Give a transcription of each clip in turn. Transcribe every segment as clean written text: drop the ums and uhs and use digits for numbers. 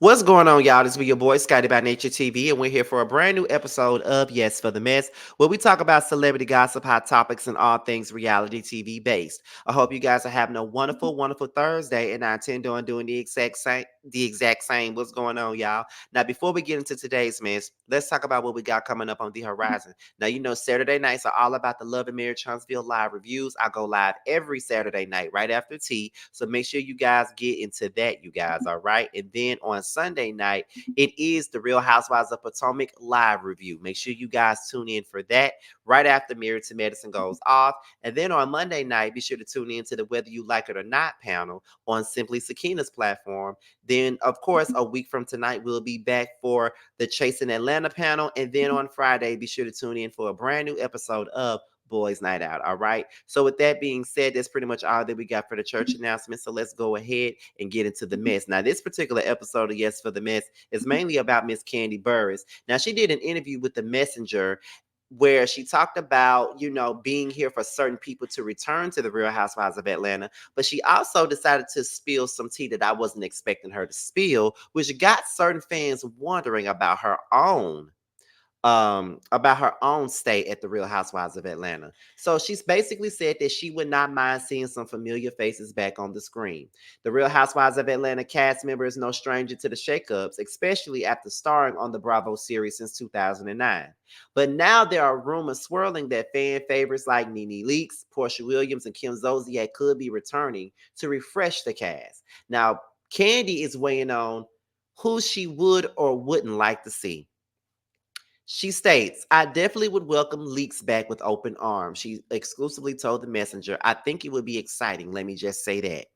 What's going on, y'all? This be your boy, Scotty by Nature TV, and we're here for a brand new episode of Yes for the Mess, where we talk about celebrity gossip, hot topics, and all things reality TV based. I hope you guys are having a wonderful, wonderful Thursday, and I intend on doing the exact same. The exact same. What's going on, y'all? Now, before we get into today's mess, let's talk about what we got coming up on the horizon. Now, you know, Saturday nights are all about the Love and Marriage Huntsville live reviews. I go live every Saturday night right after tea, so make sure you guys get into that, you guys. All right, and then on Sunday night, it is the Real Housewives of Potomac live review. Make sure you guys tune in for that right after Married to Medicine goes off. And then on Monday night, be sure to tune in to the Whether You Like It or Not panel on Simply Sakina's platform. Then, of course, a week from tonight, we'll be back for the Chasing Atlanta panel. And then on Friday, be sure to tune in for a brand new episode of Boys Night Out. All right. So with that being said, that's pretty much all that we got for the church announcement. So let's go ahead and get into the mess. Now, this particular episode of Yes for the Mess is mainly about Miss Kandi Burruss. Now, she did an interview with the Messenger where she talked about, being here for certain people to return to the Real Housewives of Atlanta. But she also decided to spill some tea that I wasn't expecting her to spill, which got certain fans wondering about her own stay at the Real Housewives of Atlanta. So she's basically said that she would not mind seeing some familiar faces back on the screen. The Real Housewives of Atlanta cast member is no stranger to the shakeups, especially after starring on the Bravo series since 2009. But now there are rumors swirling that fan favorites like Nene Leakes, Porsha Williams, and Kim Zolciak could be returning to refresh the cast. Now, Kandi is weighing on who she would or wouldn't like to see. She states, I definitely would welcome Leaks back with open arms. She exclusively told the Messenger, I think it would be exciting. Let me just say that.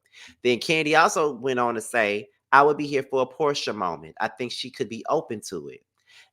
Then Kandi also went on to say, I would be here for a Portia moment. I think she could be open to it.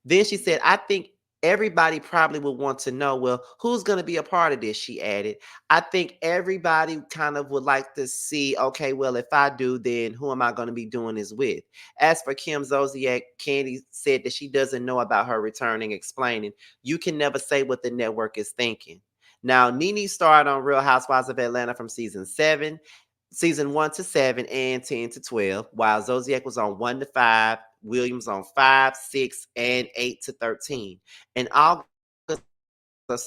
Then she said, I think everybody probably would want to know, well, who's going to be a part of this? She added, I think everybody kind of would like to see, okay, well, if I do, then who am I going to be doing this with? As for Kim Zolciak, Kandi said that she doesn't know about her returning, explaining, you can never say what the network is thinking. Now, Nene starred on Real Housewives of Atlanta from season 1 to 7 and 10 to 12, while Zodiac was on 1 to 5, Williams on 5, 6, and 8 to 13. In August, a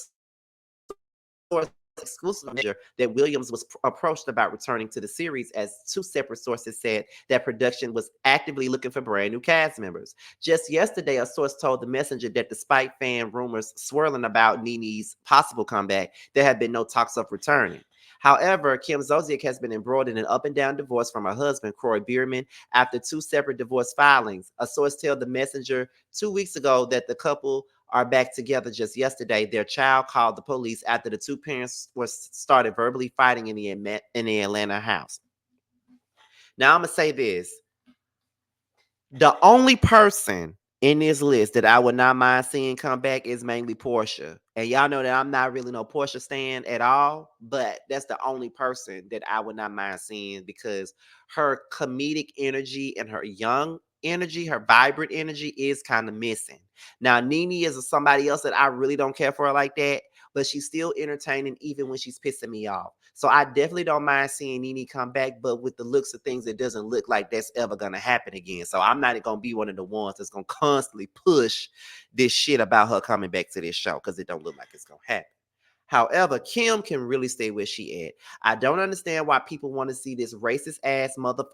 source exclusive that Williams was approached about returning to the series, as two separate sources said that production was actively looking for brand new cast members. Just yesterday, a source told the Messenger that despite fan rumors swirling about Nene's possible comeback, there have been no talks of returning. However, Kim Zolciak has been embroiled in an up and down divorce from her husband, Croy Bierman, after two separate divorce filings. A source told the Messenger 2 weeks ago that the couple are back together just yesterday. Their child called the police after the two parents started verbally fighting in the Atlanta house. Now I'm gonna say this: the only person in this list that I would not mind seeing come back is mainly Porsha. And y'all know that I'm not really no Porsha stan at all, but that's the only person that I would not mind seeing because her comedic energy and her young energy, her vibrant energy is kind of missing. Now, Nene is somebody else that I really don't care for like that, but she's still entertaining even when she's pissing me off. So I definitely don't mind seeing Nene come back, but with the looks of things, it doesn't look like that's ever gonna happen again. So I'm not gonna be one of the ones that's gonna constantly push this shit about her coming back to this show because it don't look like it's gonna happen. However, Kim can really stay where she at. I don't understand why people want to see this racist ass mother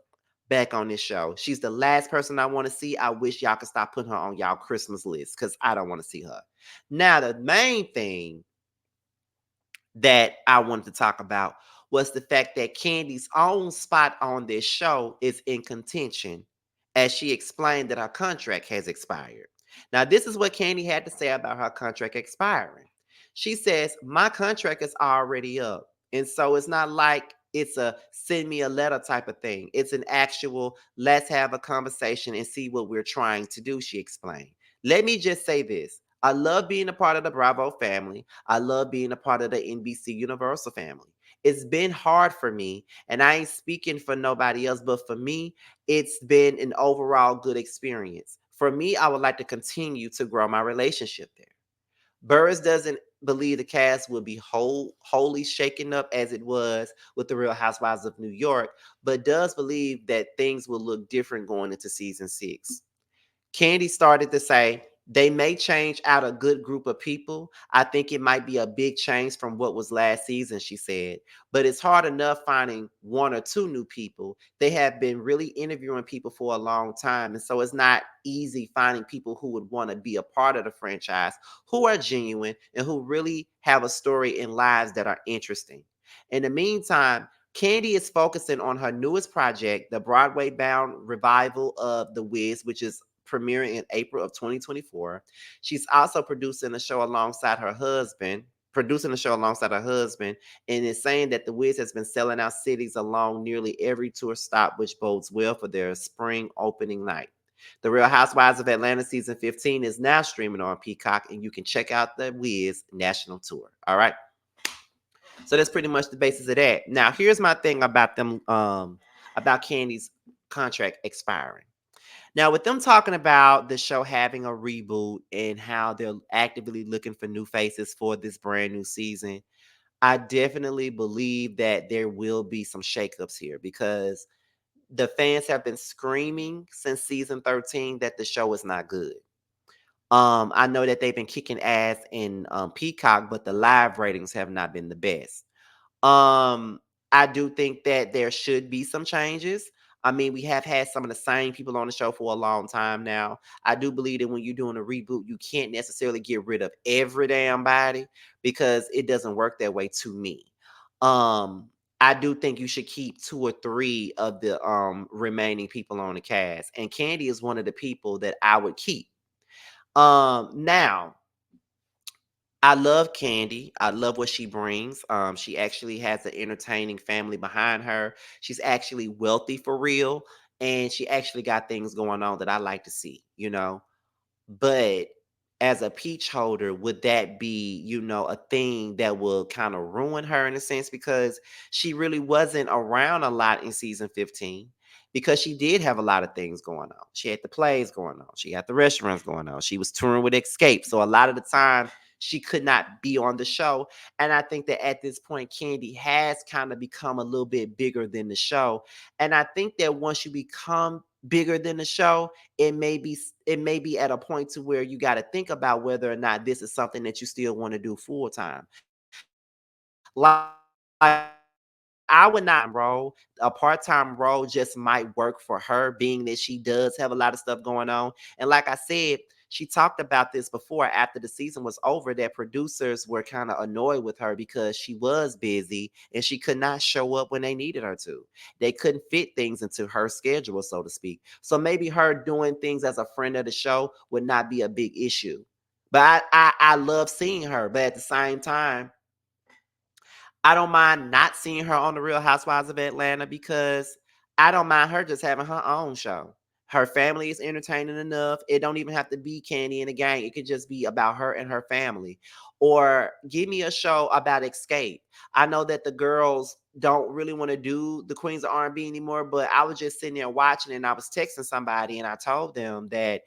back on this show. She's the last person I want to see. I wish y'all could stop putting her on y'all Christmas list because I don't want to see her. Now, the main thing that I wanted to talk about was the fact that Kandi's own spot on this show is in contention, as she explained that her contract has expired. Now, this is what Kandi had to say about her contract expiring. She says, my contract is already up. And so it's not like it's a send me a letter type of thing. It's an actual let's have a conversation and see what we're trying to do, she explained. Let me just say this. I love being a part of the Bravo family. I love being a part of the NBC Universal family. It's been hard for me, and I ain't speaking for nobody else, but for me, it's been an overall good experience. For me, I would like to continue to grow my relationship there. Burris doesn't believe the cast will be wholly shaken up as it was with the Real Housewives of New York, but does believe that things will look different going into season 6. Kandi started to say, they may change out a good group of people. I think it might be a big change from what was last season, she said. But it's hard enough finding one or two new people. They have been really interviewing people for a long time. And so it's not easy finding people who would want to be a part of the franchise, who are genuine and who really have a story and lives that are interesting. In the meantime, Kandi is focusing on her newest project, the Broadway bound revival of The Wiz, which is premiering in April of 2024. She's also producing a show alongside her husband, and is saying that The Wiz has been selling out cities along nearly every tour stop, which bodes well for their spring opening night. The Real Housewives of Atlanta season 15 is now streaming on Peacock, and you can check out the Wiz national tour. All right. So that's pretty much the basis of that. Now, here's my thing about them, about Kandi's contract expiring. Now, with them talking about the show having a reboot and how they're actively looking for new faces for this brand new season, I definitely believe that there will be some shakeups here because the fans have been screaming since season 13 that the show is not good. I know that they've been kicking ass in Peacock, but the live ratings have not been the best. Um, I do think that there should be some changes. I mean, we have had some of the same people on the show for a long time now. I do believe that when you're doing a reboot, you can't necessarily get rid of every damn body because it doesn't work that way to me. Um, I do think you should keep two or three of the remaining people on the cast. And Kandi is one of the people that I would keep. Now I love Kandi. I love what she brings. She actually has an entertaining family behind her. She's actually wealthy for real, and she actually got things going on that I like to see, you know. But as a peach holder, would that be, a thing that will kind of ruin her in a sense? Because she really wasn't around a lot in season 15 because she did have a lot of things going on. She had the plays going on. She had the restaurants going on. She was touring with Escape. So a lot of the time she could not be on the show. And I think that at this point, Kandi has kind of become a little bit bigger than the show. And I think that once you become bigger than the show, it may be at a point to where you got to think about whether or not this is something that you still want to do full time. Like I would not role. A part-time role just might work for her, being that she does have a lot of stuff going on. And like I said, she talked about this before after the season was over that producers were kind of annoyed with her because she was busy and she could not show up when they needed her to. They couldn't fit things into her schedule, so to speak. So maybe her doing things as a friend of the show would not be a big issue. But I love seeing her. But at the same time, I don't mind not seeing her on the Real Housewives of Atlanta because I don't mind her just having her own show. Her family is entertaining enough. It don't even have to be Kandi and the gang. It could just be about her and her family. Or give me a show about Escape. I know that the girls don't really want to do the Queens of R&B anymore, but I was just sitting there watching and I was texting somebody and I told them that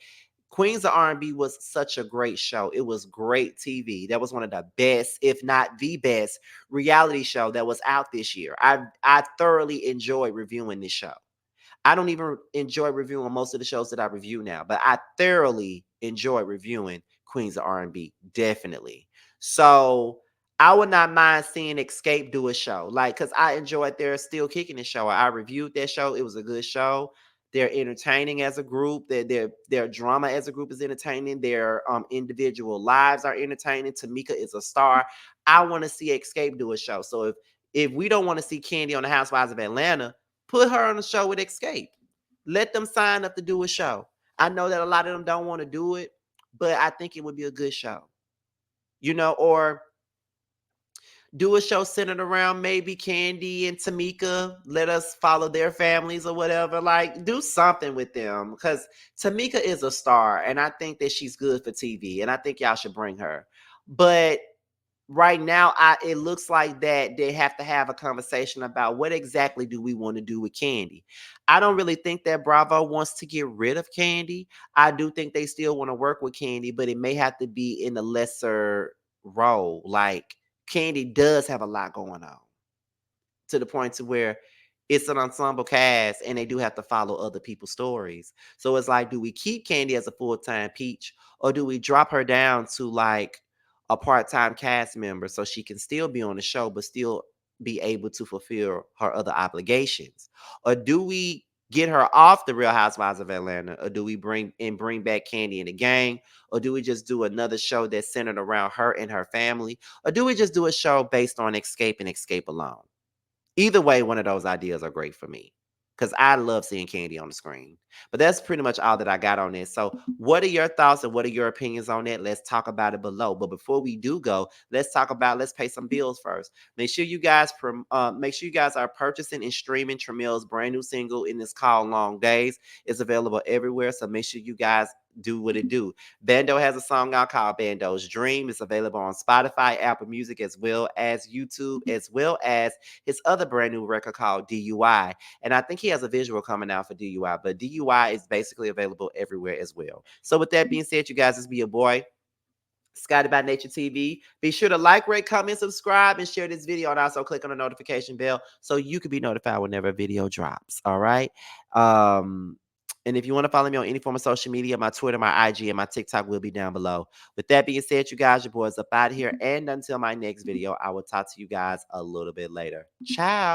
Queens of R&B was such a great show. It was great TV. That was one of the best, if not the best, reality show that was out this year. I thoroughly enjoyed reviewing this show. I don't even enjoy reviewing most of the shows that I review now, but I thoroughly enjoy reviewing Queens of R&B, definitely. So I would not mind seeing Escape do a show, like because I enjoyed their Still Kicking the show. I reviewed that show; it was a good show. They're entertaining as a group. Their drama as a group is entertaining. Their individual lives are entertaining. Tamika is a star. I want to see Escape do a show. So if we don't want to see Kandi on the Housewives of Atlanta, put her on the show with Escape. Let them sign up to do a show. I know that a lot of them don't want to do it, but I think it would be a good show. Or do a show centered around maybe Kandi and Tamika. Let us follow their families or whatever. Like, do something with them because Tamika is a star and I think that she's good for TV and I think y'all should bring her. But right now, it looks like that they have to have a conversation about what exactly do we want to do with Kandi. I don't really think that Bravo wants to get rid of Kandi. I do think they still want to work with Kandi, but it may have to be in a lesser role. Like Kandi does have a lot going on, to the point to where it's an ensemble cast and they do have to follow other people's stories. So it's like, do we keep Kandi as a full-time Peach, or do we drop her down to like a part-time cast member so she can still be on the show but still be able to fulfill her other obligations? Or do we get her off the Real Housewives of Atlanta, or do we bring back Kandi in the gang, or do we just do another show that's centered around her and her family, or do we just do a show based on Escape and Escape alone? Either way, one of those ideas are great for me, because I love seeing Kandi on the screen. But that's pretty much all that I got on this. So, what are your thoughts and what are your opinions on it? Let's talk about it below. But before we do go, let's pay some bills first. Make sure you guys are purchasing and streaming Tremill's brand new single, in this called Long Days. It's available everywhere, so make sure you guys do what it do. Bando has a song out called Bando's Dream. It's available on Spotify, Apple Music, as well as YouTube, as well as his other brand new record called DUI. And I think he has a visual coming out for DUI, but DUI is basically available everywhere as well. So with that being said, you guys, this be your boy, Scotty by Nature TV. Be sure to like, rate, comment, subscribe, and share this video. And also click on the notification bell so you can be notified whenever a video drops. All right. Um, and if you want to follow me on any form of social media, my Twitter, my IG, and my TikTok will be down below. With that being said, you guys, your boys up out of here. And until my next video, I will talk to you guys a little bit later. Ciao.